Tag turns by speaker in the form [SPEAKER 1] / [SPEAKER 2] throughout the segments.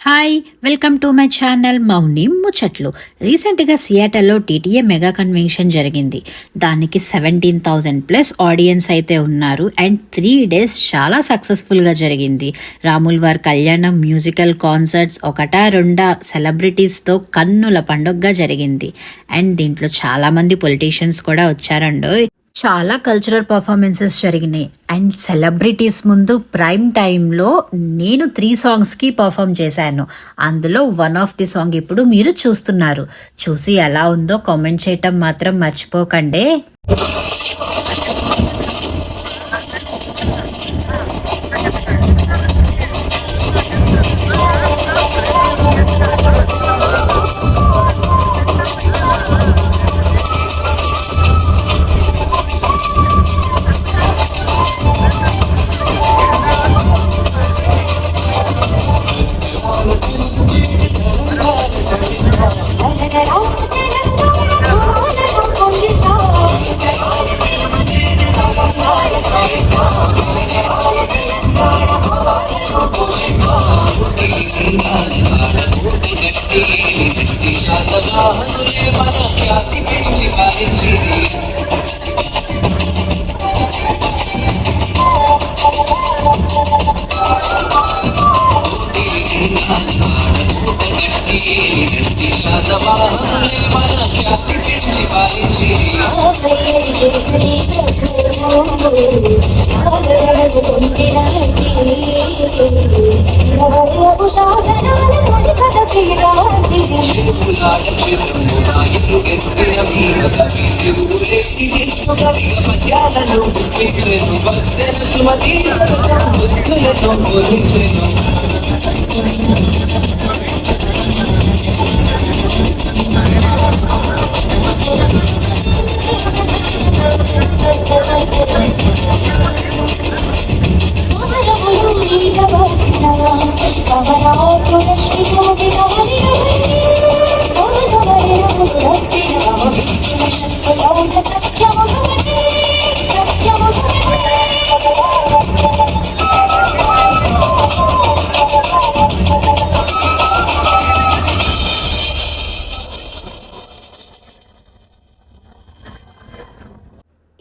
[SPEAKER 1] Hi, welcome to my channel Mouni Muchatlu. రీసెంట్గా సియాటల్లో TTA mega convention జరిగింది. దానికి 17,000+ ఆడియన్స్ అయితే ఉన్నారు. అండ్ 3 days చాలా సక్సెస్ఫుల్గా జరిగింది. రాముల్ వారి కళ్యాణం, మ్యూజికల్ కాన్సర్ట్స్, ఒకటా రెండా సెలబ్రిటీస్తో కన్నుల పండుగగా జరిగింది. అండ్ దీంట్లో చాలామంది పొలిటీషియన్స్ కూడా వచ్చారండో. చాలా కల్చరల్ పర్ఫార్మెన్సెస్ జరిగినాయి. అండ్ సెలబ్రిటీస్ ముందు ప్రైమ్ టైంలో నేను 3 సాంగ్స్కి పర్ఫామ్ చేశాను. అందులో వన్ ఆఫ్ ది సాంగ్ ఇప్పుడు మీరు చూస్తున్నారు. చూసి ఎలా ఉందో కామెంట్ చేయటం మాత్రం మర్చిపోకండి.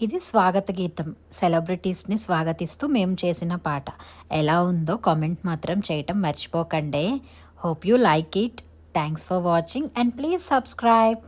[SPEAKER 1] ఇది స్వాగత గీతం. సెలబ్రిటీస్ని స్వాగతిస్తూ మేము చేసిన పాట. ఎలా ఉందో కామెంట్ మాత్రం చేయటం మర్చిపోకండి. Hope you like it. Thanks for watching and please subscribe.